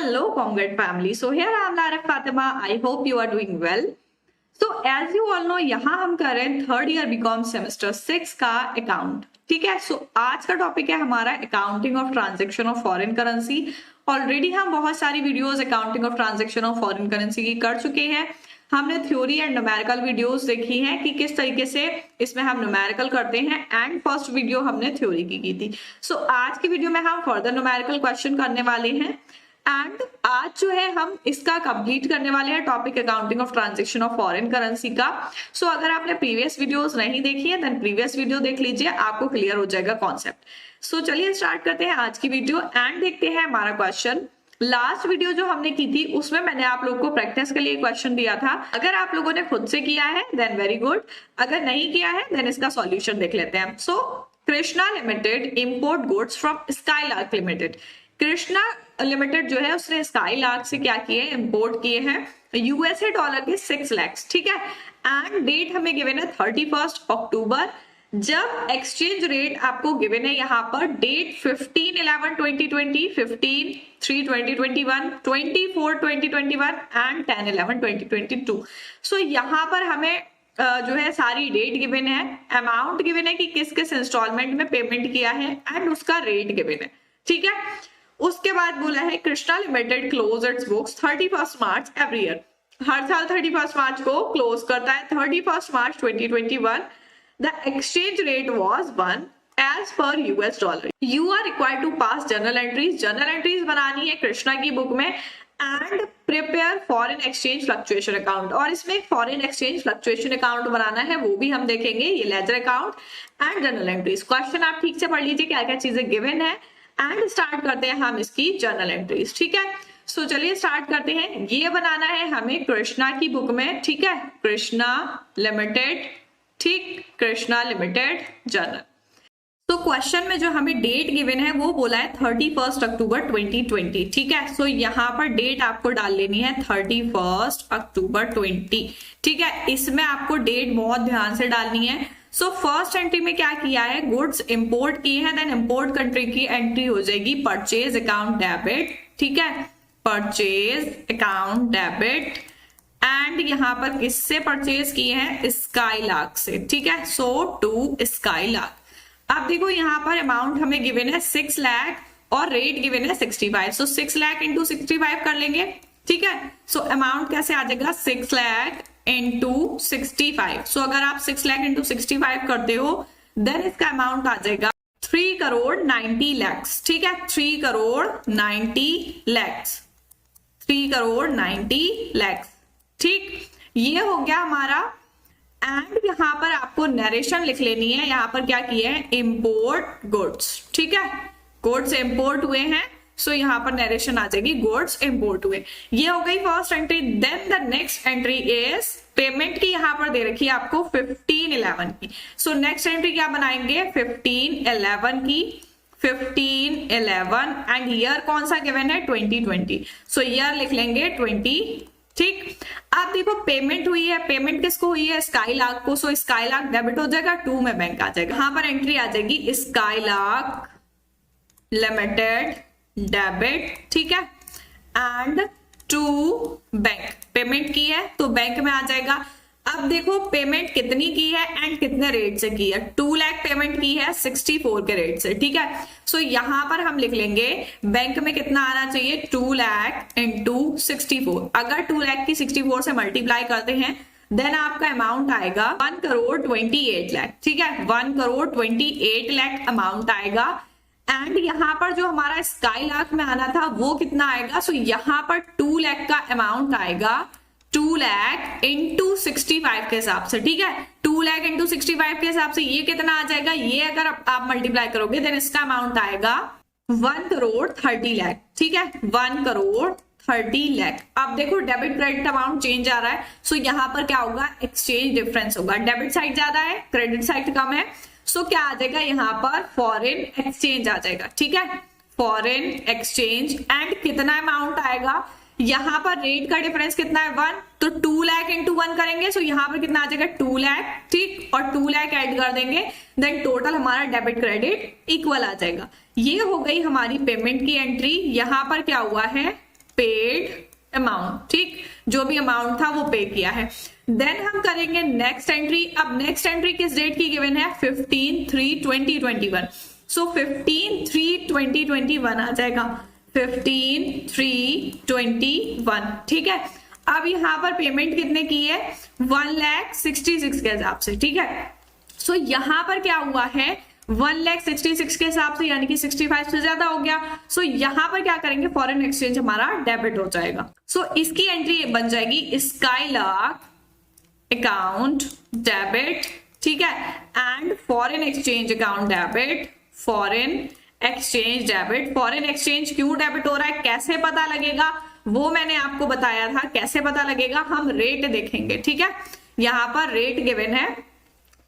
Hello, Congrats family. So here I am Lara Fatima. I hope you are doing well. So as you all know, यहाँ हम कर रहे हैं third year BCom semester 6 का account. ठीक है. सो आज का टॉपिक है हमारा accounting of transaction of foreign currency. Already हम बहुत सारी videos accounting of transaction of foreign currency की कर चुके हैं. हमने थ्योरी एंड न्यूमेरिकल वीडियोस देखी हैं कि किस तरीके से इसमें हम न्यूमेरिकल करते हैं एंड फर्स्ट वीडियो हमने थ्योरी की थी. सो आज की वीडियो में हम फर्दर न्यूमेरिकल क्वेश्चन करने वाले हैं एंड आज जो है हम इसका कंप्लीट करने वाले हैं topic accounting of transaction of foreign currency का. सो अगर आपने प्रीवियस वीडियोस नहीं देखी है देन प्रीवियस वीडियो देख लीजिए, आपको क्लियर हो जाएगा कॉन्सेप्ट. सो चलिए स्टार्ट करते हैं आज की वीडियो एंड देखते हैं हमारा क्वेश्चन. लास्ट वीडियो जो हमने की थी उसमें मैंने आप लोगों को प्रैक्टिस के लिए क्वेश्चन दिया था. अगर आप लोगों ने खुद से किया है देन वेरी गुड, अगर नहीं किया है देन इसका सॉल्यूशन देख लेते हैं. So Krishna limited import goods from Skylark limited. Krishna limited जो है उसने स्काईलार्क से क्या किए, इंपोर्ट किए हैं यूएसए डॉलर के 6 लाख. ठीक है. एंड डेट हमें गिवन है 31 अक्टूबर. जब एक्सचेंज रेट आपको गिवन है यहाँ पर डेट 15/11/2020, 15/3/2021, 24/2021 एंड 10/11/2022. सो यहाँ पर हमें जो है सारी डेट गिवन है, अमाउंट गिवन है कि किस किस इंस्टॉलमेंट में पेमेंट किया है एंड उसका रेट गिवन है. ठीक है. उसके बाद बोला है Krishna limited close its books 31 March every year. हर साल 31 मार्च को क्लोज करता है. 31 मार्च 2021 the exchange rate was 1 as per US dollar. You are required to pass journal entries. Journal entries बनानी है कृष्णा की बुक में and prepare foreign exchange fluctuation account. और इसमें foreign exchange fluctuation account बनाना है, वो भी हम देखेंगे. ये ledger account and journal entries. Question आप ठीक से पढ़ लीजिए क्या क्या चीजें गिवन है एंड स्टार्ट करते हैं हम इसकी जर्नल एंट्रीज. ठीक है. सो चलिए स्टार्ट करते हैं. ये बनाना है हमें कृष्णा की बुक में. ठीक है. कृष्णा लिमिटेड, ठीक, कृष्णा लिमिटेड जर्नल. तो क्वेश्चन में जो हमें डेट गिवन है वो बोला है 31 अक्टूबर 2020. ठीक है. सो यहाँ पर डेट आपको डाल लेनी है 31 अक्टूबर 20. ठीक है. इसमें आपको डेट बहुत ध्यान से डालनी है. सो फर्स्ट एंट्री में क्या किया है, गुड्स इंपोर्ट किए हैं, देन इंपोर्ट कंट्री की एंट्री हो जाएगी परचेज अकाउंट डेबिट. ठीक है. परचेज अकाउंट डेबिट एंड यहाँ पर किससे परचेज किए हैं, स्काईलार्क से. ठीक है. सो टू स्काईलार्क. अब देखो यहाँ पर अमाउंट हमें गिवन है 6 लाख और रेट गिवन है 65. सो 6 लाख इंटू 65 कर लेंगे. ठीक है. सो अमाउंट कैसे आ जाएगा, 6 लाख इंटू 65. सो अगर आप 6 लाख इंटू 65 करते हो देन इसका अमाउंट आ जाएगा 3 करोड़ 90 लाख. ठीक है. 3 करोड़ 90 लाख. 3 करोड़ 90 लाख. ठीक. ये हो गया हमारा. एंड यहाँ पर आपको नरेशन लिख लेनी है. यहाँ पर क्या किए हैं, इंपोर्ट गुड्स. ठीक है. गुड्स इंपोर्ट हुए हैं. सो यहाँ पर नरेशन आ जाएगी गुड्स इंपोर्ट हुए. ये हो गई first entry. Then the next entry is payment की. यहाँ पर दे रखी है आपको 15/11 की. सो नेक्स्ट एंट्री क्या बनाएंगे, 15/11 की. 15/11 एंड ईयर कौन सा गिवन है, 2020. सो ईयर लिख लेंगे 20. ठीक. अब देखो पेमेंट हुई है. पेमेंट किसको हुई है, स्काईलार्क को. सो स्काईलार्क डेबिट हो जाएगा, 2 में बैंक आ जाएगा. यहाँ पर एंट्री आ जाएगी स्काईलार्क लिमिटेड डेबिट. ठीक है. And to bank. पेमेंट की है तो बैंक में आ जाएगा. अब देखो पेमेंट कितनी की है एंड कितने रेट से की है. 2 लाख पेमेंट की है 64 के रेट से. ठीक है. सो यहाँ पर हम लिख लेंगे बैंक में कितना आना चाहिए, 2 लाख इंटू 64. अगर 2 लाख की 64 से मल्टीप्लाई करते हैं देन आपका अमाउंट आएगा 1 करोड़ 28 लाख. ठीक है. 1 करोड़ 28 लाख अमाउंट आएगा. एंड यहाँ पर जो हमारा स्काईलार्क में आना था वो कितना आएगा, सो यहाँ पर 2 लाख का अमाउंट आएगा 2 लाख इंटू 65 के हिसाब से. ठीक है. 2 लाख इंटू 65 के हिसाब से ये कितना आ जाएगा, ये अगर आप मल्टीप्लाई करोगे देन इसका अमाउंट आएगा 1 करोड़ 30 लाख. ठीक है. 1 करोड़ 30 लाख. अब देखो डेबिट क्रेडिट अमाउंट चेंज आ रहा है. सो यहाँ पर क्या होगा, एक्सचेंज डिफरेंस होगा. डेबिट साइड ज्यादा है, क्रेडिट साइड कम है. सो क्या आ जाएगा यहाँ पर, फॉरेन एक्सचेंज आ जाएगा. ठीक है. फॉरेन एक्सचेंज एंड कितना अमाउंट आएगा, यहाँ पर रेट का डिफरेंस कितना है 1. तो 2 लाख इंटू 1 करेंगे. सो यहाँ पर कितना आ जाएगा 2 लाख. ठीक. और 2 लाख ऐड कर देंगे देन टोटल हमारा डेबिट क्रेडिट इक्वल आ जाएगा. ये हो गई हमारी पेमेंट की एंट्री. यहाँ पर क्या हुआ है, पेड अमाउंट, ठीक, जो भी अमाउंट था वो पे किया है। देन हम करेंगे नेक्स्ट एंट्री। अब नेक्स्ट एंट्री किस डेट की गिवन है? 15/3/2021। सो 15/3/2021 आ जाएगा, 15/3/21, ठीक है। अब यहाँ पर पेमेंट कितने की है? 1,66,000 के हिसाब से, ठीक है। सो यहाँ पर क्या हुआ है? 1,66,000 के हिसाब से, यानी कि 65 से ज्यादा हो गया। सो यहाँ पर क्या करेंगे? फॉरेन एक्सचेंज हमारा डेबिट हो जाएगा। सो इसकी एंट्री बन जाएगी स्काईलार्क अकाउंट डेबिट, ठीक है, and foreign exchange account debit, foreign exchange debit. Foreign exchange क्यों डेबिट हो रहा है, कैसे पता लगेगा, वो मैंने आपको बताया था। कैसे पता लगेगा? हम रेट देखेंगे, ठीक है। यहाँ पर रेट गिवन है,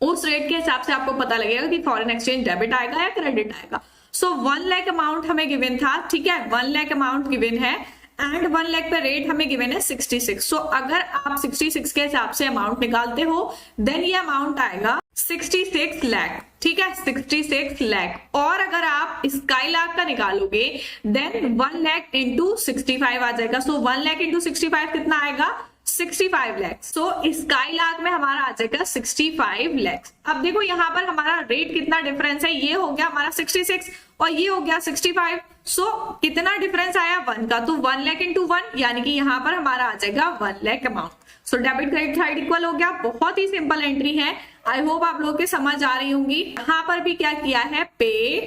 उस रेट के हिसाब से आपको पता लगेगा कि फॉरेन एक्सचेंज डेबिट आएगा या क्रेडिट आएगा। सो 1 लाख अमाउंट हमें गिवन था, ठीक है, 1 लाख अमाउंट गिवन है एंड 1 लाख पे रेट हमें गिवन है 66। सो अगर आप 66 के हिसाब से अमाउंट निकालते हो देन ये अमाउंट आएगा 66 लाख, ठीक है, 66 लाख। और अगर आप स्काईलार्क का निकालोगे देन 1 लाख इंटू 65 आ जाएगा। सो 1 लाख इंटू 65 कितना आएगा? 65 लाख। सो स्काईलार्क में हमारा आ जाएगा 65 लाख। अब देखो यहाँ पर हमारा रेट कितना डिफरेंस है, ये हो गया हमारा 66 और ये हो गया 65। सो कितना डिफरेंस आया? 1 का। तो 1 लाख इंटू 1, यानी कि यहाँ पर हमारा आ जाएगा 1 lakh amount. So debit credit side equal हो गया। बहुत ही सिंपल एंट्री है, आई होप आप लोगों के समझ आ रही होंगी। यहाँ पर भी क्या किया है? पे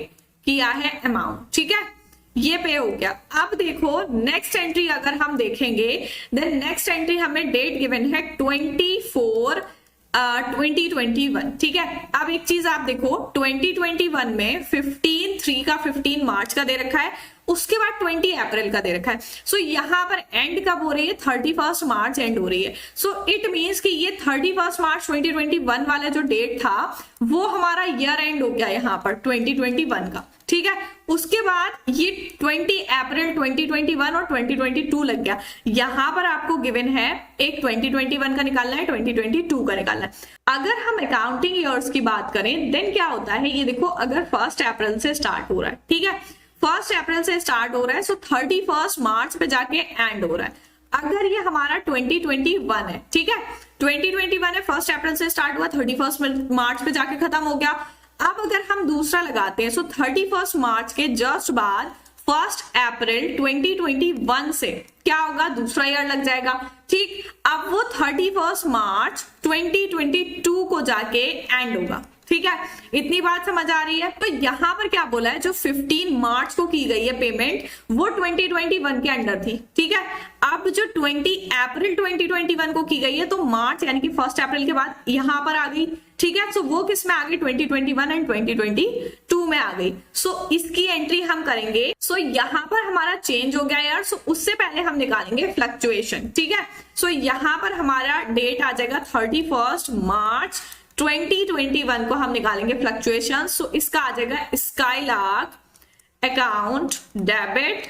किया है अमाउंट, ठीक है, ये पे हो गया। अब देखो नेक्स्ट एंट्री अगर हम देखेंगे देन नेक्स्ट एंट्री हमें डेट गिवन है 24/2021, ठीक है। अब एक चीज आप देखो, 2021 में 15/3 का 15 मार्च का दे रखा है, उसके बाद 20 अप्रैल का दे रखा है। सो यहाँ पर एंड कब हो रही है? 31 मार्च एंड हो रही है। सो इट मीन्स कि ये 31 मार्च 2021 वाला जो डेट था वो हमारा ईयर एंड हो गया यहाँ पर 2021 का, ठीक है। उसके बाद ये 20 अप्रैल 2021 और 2022 लग गया। यहाँ पर आपको गिवन है एक 2021 का निकालना है, 2022 का निकालना है। अगर हम अकाउंटिंग ईयर्स की बात करें देन क्या होता है, ये देखो अगर 1 अप्रैल से स्टार्ट हो रहा है, ठीक है, 1 अप्रैल से स्टार्ट हो रहा है, सो 31 मार्च पे जाके एंड हो रहा है। अगर ये हमारा 2021 है, ठीक है, 2021 है, 1 अप्रैल से स्टार्ट हुआ, 31 मार्च पे जाके खत्म हो गया। अब अगर हम दूसरा लगाते हैं, सो 31 मार्च के जस्ट बाद 1 अप्रैल 2021 से क्या होगा? दूसरा ईयर लग जाएगा, ठीक। अब वो 31 मार्च 2022 को जाके एंड होगा, ठीक है। इतनी बात समझ आ रही है? तो यहाँ पर क्या बोला है, जो 15 मार्च को की गई है पेमेंट वो 2021 के अंडर थी, ठीक है। अब जो 20 अप्रैल 2021 को की गई है तो मार्च यानी कि 1 अप्रैल के बाद यहाँ पर आ गई, ठीक है। सो वो किस में आ गई? 2021 एंड 2022 में आ गई। सो इसकी एंट्री हम करेंगे। सो यहाँ पर हमारा चेंज हो गया यार। सो उससे पहले हम निकालेंगे फ्लक्चुएशन, ठीक है। सो यहाँ पर हमारा डेट आ जाएगा 31 मार्च 2021 को हम निकालेंगे फ्लक्चुएशन। सो इसका आ जाएगा Skylark account debit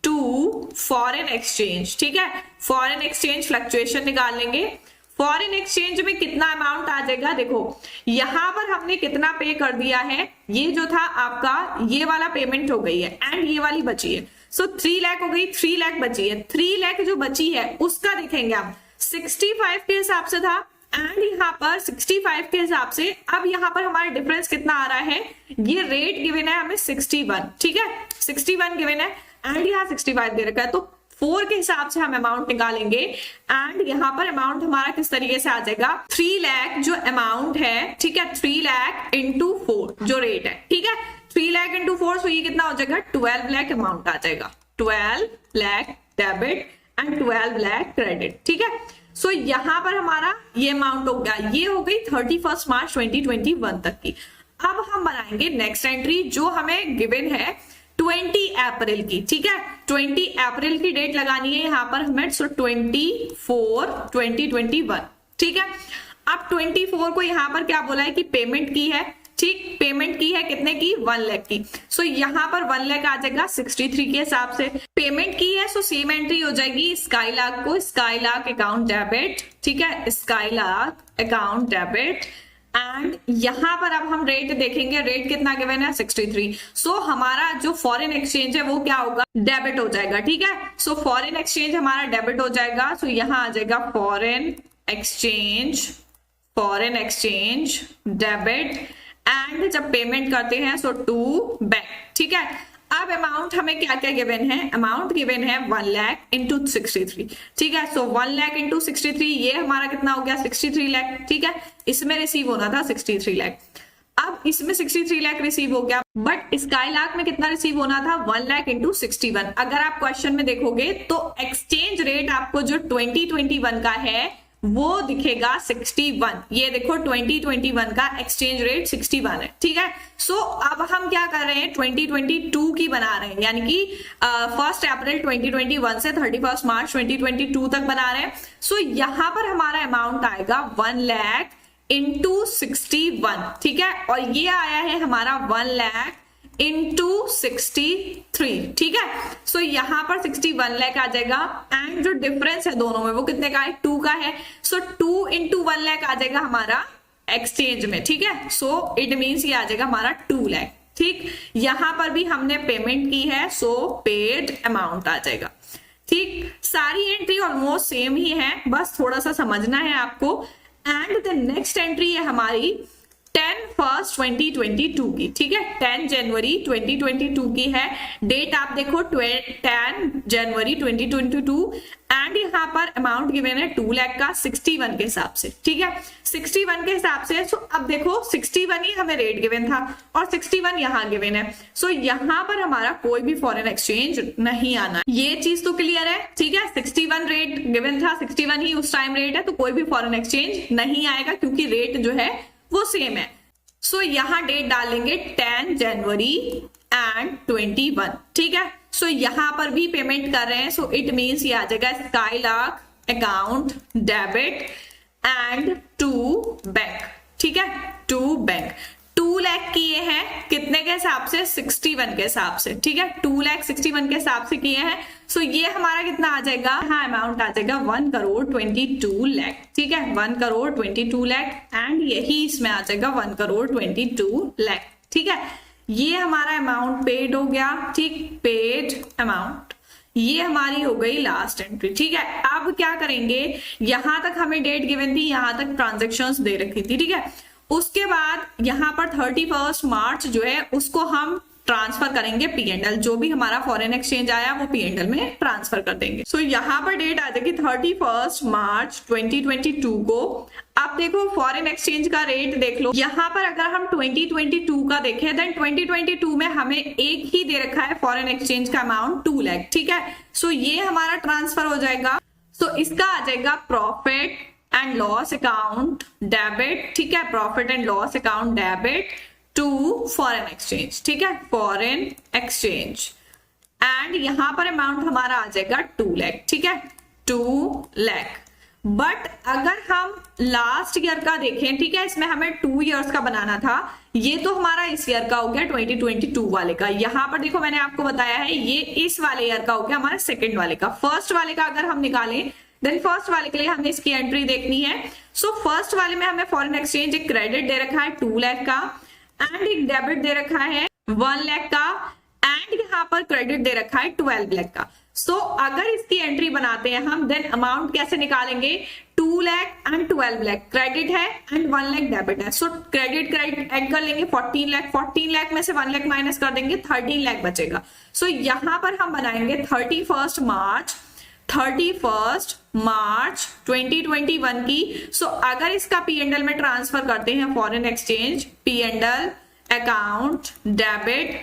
to foreign exchange, ठीक है। फॉरेन एक्सचेंज फ्लक्चुएशन निकाल लेंगे। फॉरेन एक्सचेंज में कितना अमाउंट आ जाएगा? देखो यहां पर हमने कितना पे कर दिया है, ये जो था आपका ये वाला पेमेंट हो गई है एंड ये वाली बची है। सो 3 लाख हो गई, 3 लाख बची है। 3 लाख जो बची है उसका देखेंगे हम 65 के हिसाब से था एंड यहाँ पर 65 के हिसाब से। अब यहाँ पर हमारा डिफरेंस कितना आ रहा है? ये रेट गिवन है हमें 61, ठीक है, 61 गिवन है एंड यहाँ 65 दे रखा है। तो 4 के हिसाब से हम अमाउंट निकालेंगे एंड यहाँ पर अमाउंट हमारा किस तरीके से आ जाएगा? 3 लाख जो अमाउंट है, ठीक है, 3 लाख इंटू 4 जो रेट है, ठीक है, 3 लाख इंटू 4। सो ये कितना हो जाएगा? 12 लाख अमाउंट आ जाएगा, 12 lakh debit and 12 lakh credit, ठीक है। सो यहाँ पर हमारा ये अमाउंट हो गया, ये हो गई 31 मार्च 2021 तक की। अब हम बनाएंगे नेक्स्ट एंट्री जो हमें गिवन है 20 अप्रैल की, ठीक है, 20 अप्रैल की डेट लगानी है यहाँ पर हमें। सो 24/2021, ठीक है। अब 24 को यहाँ पर क्या बोला है कि पेमेंट की है, ठीक, पेमेंट की है कितने की? 1 लाख की। सो यहाँ पर 1 लाख आ जाएगा 63 के हिसाब से पेमेंट की है। सो सेम एंट्री हो जाएगी स्काईलार्क को, स्काईलार्क अकाउंट डेबिट, ठीक है, स्काईलार्क अकाउंट डेबिट एंड यहां पर अब हम रेट देखेंगे, रेट कितना गिवन है 63। सो हमारा जो फॉरेन एक्सचेंज है वो क्या होगा, डेबिट हो जाएगा, ठीक है। सो फॉरेन एक्सचेंज हमारा डेबिट हो जाएगा। सो यहां आ जाएगा फॉरेन एक्सचेंज डेबिट, एंड जब पेमेंट करते हैं सो टू बैंक, ठीक है। अब अमाउंट हमें क्या क्या गिवन है, अमाउंट गिवन है 1 लाख इंटू 63, ठीक है। सो 1 लाख इंटू 63, ये हमारा कितना हो गया 63 लाख, ठीक है। इसमें रिसीव होना था 63 लाख, अब इसमें 63 लाख रिसीव हो गया, बट स्काईलार्क में कितना रिसीव होना था 1 लाख इंटू 61। अगर आप क्वेश्चन में देखोगे तो एक्सचेंज रेट आपको जो 2021 का है वो दिखेगा 61। ये देखो 2021 का एक्सचेंज रेट 61 है, ठीक है। सो अब हम क्या कर रहे हैं 2022 की बना रहे हैं, यानी कि 1 अप्रैल 2021 से 31 मार्च 2022 तक बना रहे हैं। सो यहां पर हमारा अमाउंट आएगा 1 लाख इंटू 61, ठीक है। और ये आया है हमारा 1 लाख इंटू 63, ठीक है। सो यहां पर 61 लाख आ जाएगा, एंड जो डिफरेंस है दोनों में वो कितने का है 2 का है। सो 2 इंटू 1 लाख आ जाएगा हमारा एक्सचेंज में, ठीक है। सो इट मीन्स ये आ जाएगा हमारा 2 लाख, ठीक। यहां पर भी हमने पेमेंट की है, सो पेड अमाउंट आ जाएगा, ठीक। सारी एंट्री ऑलमोस्ट सेम ही है, बस थोड़ा सा समझना है आपको। एंड द नेक्स्ट एंट्री है हमारी 10/1/2022 की, ठीक है। 10 जनवरी 2022 की है, डेट आप देखो 10 जनवरी 2022, एंड यहाँ पर अमाउंट गिवन है 2 लाख का 61 के हिसाब से, ठीक है। 61 के हिसाब से। सो अब देखो 61 ही हमें रेट गिवन था और 61 यहाँ गिवन है। सो यहाँ पर हमारा कोई भी फॉरेन एक्सचेंज नहीं आना, ये चीज तो क्लियर है, ठीक है। 61 रेट गिवन था, 61 ही उस टाइम रेट है, तो कोई भी फॉरेन एक्सचेंज नहीं आएगा क्योंकि रेट जो है वो सेम है। सो यहां डेट डालेंगे 10 जनवरी एंड 21, ठीक है। सो यहां पर भी पेमेंट कर रहे हैं, सो इट मींस ये आ जाएगा Skylark account debit and to bank, ठीक है। टू बैंक 2 लाख किए हैं कितने के हिसाब से 61 के हिसाब से, ठीक है। 2 लाख 61 के हिसाब से किए हैं। सो ये हमारा कितना आ जाएगा, हाँ अमाउंट आ जाएगा 1 करोड़ 22 लाख, ठीक है। 1 करोड़ 22 लाख, एंड यही इसमें आ जाएगा 1 करोड़ 22 लाख, ठीक है। ये हमारा अमाउंट पेड हो गया, ठीक, पेड अमाउंट। ये हमारी हो गई लास्ट एंट्री, ठीक है। अब क्या करेंगे, यहां तक हमें डेट गिवन थी, यहां तक ट्रांजेक्शन्स दे रखी थी, ठीक है। उसके बाद यहां पर 31 मार्च जो है उसको हम ट्रांसफर करेंगे P&L, जो भी हमारा फॉरेन एक्सचेंज आया वो P&L में ट्रांसफर कर देंगे। सो यहाँ पर डेट आ जाएगी 31 मार्च 2022 को। अब देखो फॉरेन एक्सचेंज का रेट देख लो, यहाँ पर अगर हम 2022 का देखें देन 2022 में हमें एक ही दे रखा है फॉरेन एक्सचेंज का अमाउंट 2 लाख, ठीक है। सो ये हमारा ट्रांसफर हो जाएगा। सो इसका आ जाएगा profit and loss account debit, ठीक है। Profit and loss account debit to foreign exchange, ठीक है, फॉरेन एक्सचेंज, एंड यहां पर अमाउंट हमारा आ जाएगा 2 लाख, ठीक है, 2 लाख। बट अगर हम लास्ट ईयर का देखें, ठीक है, इसमें हमें 2 इयर्स का बनाना था, ये तो हमारा इस ईयर का हो गया 2022 वाले का। यहां पर देखो मैंने आपको बताया है ये इस वाले ईयर का हो गया हमारा सेकेंड वाले का। फर्स्ट वाले का अगर हम निकालें देन फर्स्ट वाले के लिए हमें इसकी एंट्री देखनी है। सो फर्स्ट वाले में हमें फॉरेन एक्सचेंज एक क्रेडिट दे रखा है 2 लाख का, एंड एक डेबिट दे रखा है 1 लाख का, एंड यहाँ पर क्रेडिट दे रखा है 12 लाख का। सो अगर इसकी एंट्री बनाते हैं हम देन अमाउंट कैसे निकालेंगे, 2 लाख एंड 12 लाख क्रेडिट है एंड 1 लाख डेबिट है। सो क्रेडिट ऐड कर लेंगे 14 लाख, 14 लाख में से 1 लाख माइनस कर देंगे 13 लाख बचेगा। सो यहाँ पर हम बनाएंगे 31 मार्च 2021 की। सो अगर इसका P&L में ट्रांसफर करते हैं foreign exchange, P&L account debit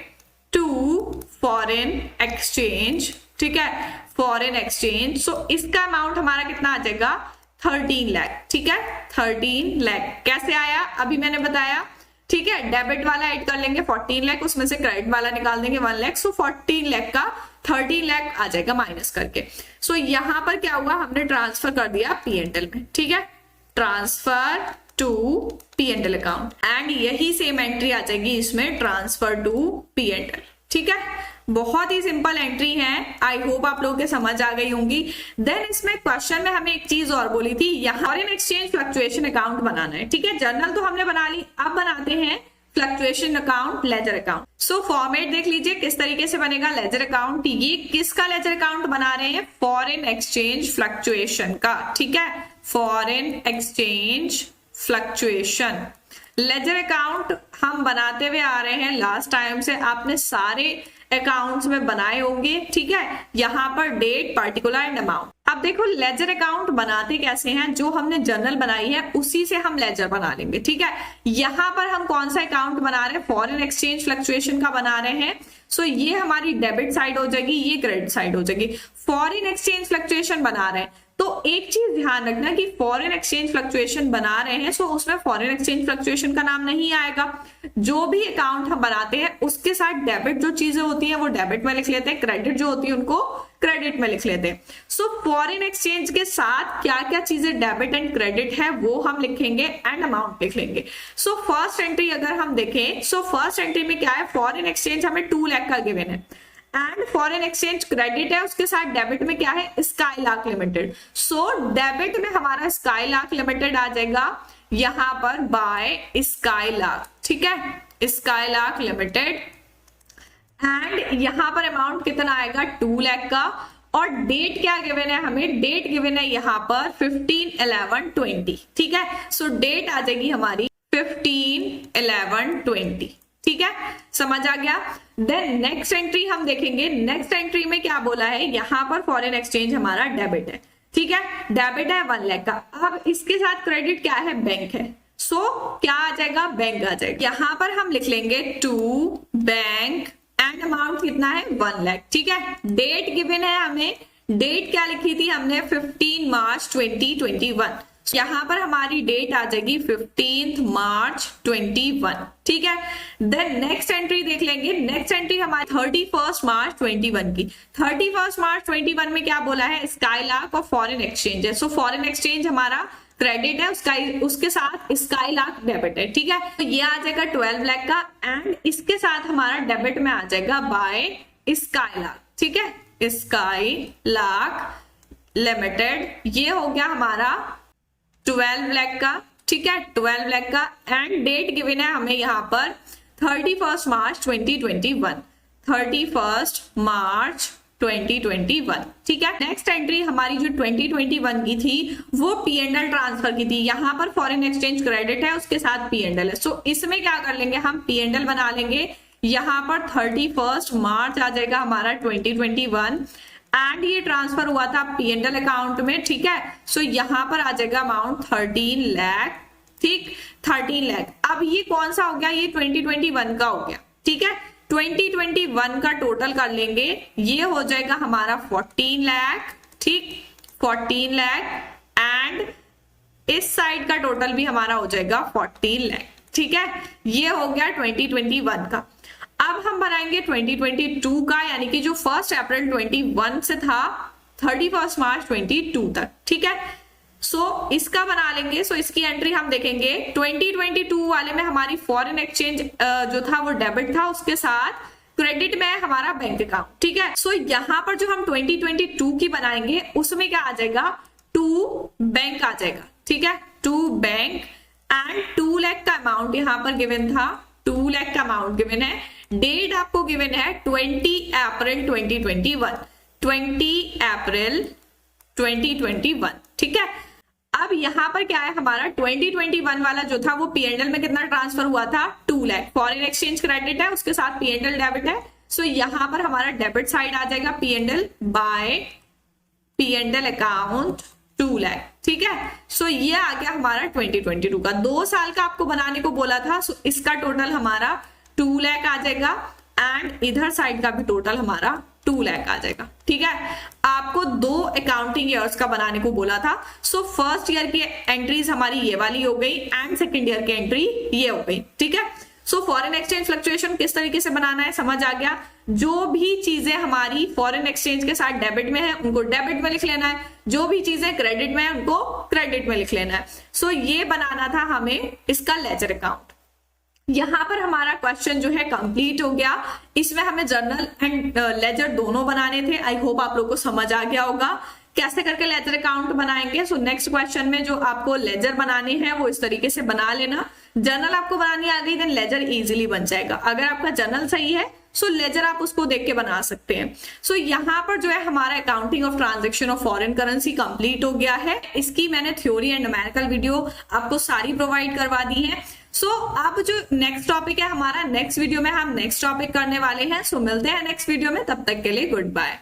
to foreign exchange, ठीक है, फॉरेन एक्सचेंज। सो इसका अमाउंट हमारा कितना आ जाएगा 13 लाख, ठीक है, 13 लाख। कैसे आया अभी मैंने बताया, ठीक है। डेबिट वाला ऐड कर लेंगे 14 लाख, उसमें से क्रेडिट वाला निकाल देंगे 1 लाख। सो 14 लाख का 13 लाख आ जाएगा माइनस करके। सो यहां पर क्या हुआ, हमने ट्रांसफर कर दिया P&L में, ठीक है, transfer to P&L account, and यही सेम एंट्री आ जाएगी इसमें ट्रांसफर टू P&L, ठीक है। बहुत ही सिंपल एंट्री है, आई होप आप लोगों के समझ आ गई होंगी। देन इसमें क्वेश्चन में हमें एक चीज और बोली थी, यहाँ फॉरेन एक्सचेंज फ्लक्चुएशन अकाउंट बनाना है, ठीक है। जर्नल तो हमने बना ली, अब बनाते हैं फ्लक्चुएशन अकाउंट, लेजर अकाउंट। सो फॉर्मेट देख लीजिए किस तरीके से बनेगा लेजर अकाउंट। ये किसका लेजर अकाउंट बना रहे हैं? फॉरेन एक्सचेंज फ्लक्चुएशन का, ठीक है, foreign exchange fluctuation ledger account हम बनाते हुए आ रहे हैं लास्ट टाइम से, आपने सारे अकाउंट्स में बनाए होंगे, ठीक है। यहाँ पर डेट, पार्टिकुलर एंड अमाउंट। अब देखो लेजर अकाउंट बनाते कैसे हैं, जो हमने जर्नल बनाई है उसी से हम लेजर बना लेंगे, ठीक है। यहाँ पर हम कौन सा अकाउंट बना रहे हैं? फॉरेन एक्सचेंज फ्लक्चुएशन का बना रहे हैं। सो ये हमारी डेबिट साइड हो जाएगी, ये क्रेडिट साइड हो जाएगी। फॉरेन एक्सचेंज फ्लक्चुएशन बना रहे हैं तो एक चीज ध्यान रखना कि फॉरेन एक्सचेंज फ्लक्चुएशन बना रहे हैं, सो उसमें फॉरेन एक्सचेंज फ्लक्चुएशन का नाम नहीं आएगा। जो भी अकाउंट हम बनाते हैं उसके साथ डेबिट जो चीजें होती हैं वो डेबिट में लिख लेते हैं, क्रेडिट जो होती है उनको क्रेडिट में लिख लेते हैं। सो फॉरेन एक्सचेंज के साथ क्या क्या चीजें डेबिट एंड क्रेडिट है वो हम लिखेंगे एंड अमाउंट लिख लेंगे। सो फर्स्ट एंट्री अगर हम देखें, सो फर्स्ट एंट्री में क्या है? फॉरेन एक्सचेंज हमें 2 लाख का गिवन है एंड फॉरेन एक्सचेंज क्रेडिट है, उसके साथ डेबिट में क्या है? Skylark limited. सो डेबिट में हमारा स्काईलार्क लिमिटेड आ जाएगा यहां पर बाय स्काईलार्क, ठीक है, स्काईलार्क लिमिटेड। एंड यहां पर अमाउंट कितना आएगा? 2 लाख का। और डेट क्या गिवन है हमें? डेट गिवन है यहां पर 15/11/20, ठीक है। सो डेट आ जाएगी हमारी 15/11/20, ठीक है, समझ आ गया। देन नेक्स्ट एंट्री हम देखेंगे, नेक्स्ट एंट्री में क्या बोला है? यहां पर फॉरेन एक्सचेंज हमारा डेबिट है, ठीक है, डेबिट है 1 लाख का। अब इसके साथ क्रेडिट क्या है? बैंक है। सो क्या आ जाएगा? बैंक आ जाएगा। यहां पर हम लिख लेंगे टू बैंक एंड अमाउंट कितना है? 1 लाख, ठीक है। डेट गिवन है हमें, डेट क्या लिखी थी हमने? 15 मार्च 2021। यहां पर हमारी डेट आ जाएगी 15 मार्च 21, ठीक है। देन नेक्स्ट एंट्री देख लेंगे, नेक्स्ट एंट्री हमारी 31 मार्च 21 की। 31 मार्च 21 में क्या बोला है? स्काईलार्क और फॉरेन एक्सचेंज है। सो फॉरेन एक्सचेंज हमारा क्रेडिट है, उसके साथ स्काईलार्क डेबिट है, ठीक है। तो ये आ जाएगा 12 लाख का एंड इसके साथ हमारा डेबिट में आ जाएगा बाय स्काईलार्क, ठीक है, स्काईलार्क लिमिटेड। ये हो गया हमारा 12 लाख का, ठीक है, 12 लाख का। एंड डेट गिवन है हमें यहाँ पर 31 मार्च 2021, 31 मार्च 2021, ठीक है। नेक्स्ट एंट्री हमारी जो 2021 की थी वो P&L ट्रांसफर की थी। यहाँ पर फॉरेन एक्सचेंज क्रेडिट है, उसके साथ P&L है। सो इसमें क्या कर लेंगे हम? P&L बना लेंगे। यहाँ पर 31 मार्च आ जाएगा हमारा 2021 एंड ये ट्रांसफर हुआ था P&L अकाउंट में, ठीक है। सो यहां पर आ जाएगा अमाउंट 13 लाख, ठीक, 13 लाख। अब ये कौन सा हो गया? ये 2021 का हो गया, ठीक है। 2021 का टोटल कर लेंगे, ये हो जाएगा हमारा 14 लाख, ठीक, 14 लाख। एंड इस साइड का टोटल भी हमारा हो जाएगा 14 लाख, ठीक है। ये हो गया 2021 का। अब हम बनाएंगे 2022 का, यानी कि जो 1 अप्रैल 21 से था 31 मार्च 22 तक, ठीक है। सो इसका बना लेंगे। सो इसकी एंट्री हम देखेंगे 2022 वाले में हमारी फॉरेन एक्सचेंज जो था वो डेबिट था, उसके साथ क्रेडिट में हमारा बैंक अकाउंट, ठीक है। सो यहाँ पर जो हम 2022 की बनाएंगे उसमें क्या आ जाएगा? टू बैंक आ जाएगा, ठीक है, टू बैंक। एंड 2 लाख का अमाउंट यहाँ पर गिवन था, 2 लाख का अमाउंट गिवन है। डेट आपको गिवन है 20 अप्रैल 2021, 20 अप्रैल 2021, ठीक है। अब यहाँ पर क्या है हमारा 2021 वाला जो था वो P&L में कितना ट्रांसफर हुआ था? 2 लाख। फॉरेन एक्सचेंज क्रेडिट है, उसके साथ P&L डेबिट है। सो यहाँ पर हमारा डेबिट साइड आ जाएगा P&L bye P&L account 2 lakh, ठीक है। सो ये आ गया हमारा 2022 का। 2 साल का आपको बनाने को बोला था। सो इसका टोटल हमारा 2 लाख आ जाएगा एंड इधर साइड का भी टोटल हमारा 2 लाख आ जाएगा, ठीक है। आपको 2 अकाउंटिंग ईयर्स का बनाने को बोला था। सो फर्स्ट ईयर की एंट्रीज हमारी ये वाली हो गई एंड सेकंड ईयर की एंट्री ये हो गई, ठीक है। सो फॉरेन एक्सचेंज फ्लक्चुएशन किस तरीके से बनाना है समझ आ गया। जो भी चीजें हमारी फॉरेन एक्सचेंज के साथ डेबिट में है उनको डेबिट में लिख लेना है, जो भी चीजें क्रेडिट में है उनको क्रेडिट में लिख लेना है। सो ये बनाना था हमें इसका लेजर अकाउंट। यहाँ पर हमारा क्वेश्चन जो है कंप्लीट हो गया। इसमें हमें जर्नल एंड लेजर दोनों बनाने थे। आई होप आप लोग को समझ आ गया होगा कैसे करके लेजर अकाउंट बनाएंगे। सो नेक्स्ट क्वेश्चन में जो आपको लेजर बनाने हैं वो इस तरीके से बना लेना। जर्नल आपको बनानी आ गई देन लेजर इजीली बन जाएगा। अगर आपका जर्नल सही है सो लेजर आप उसको देख के बना सकते हैं। सो यहाँ पर जो है हमारा accounting of transaction of foreign currency complete हो गया है। इसकी मैंने थ्योरी एंड न्यूमेरिकल वीडियो आपको सारी प्रोवाइड करवा दी है। सो अब जो नेक्स्ट टॉपिक है हमारा, नेक्स्ट वीडियो में हम नेक्स्ट टॉपिक करने वाले हैं। सो मिलते हैं नेक्स्ट वीडियो में, तब तक के लिए गुड बाय।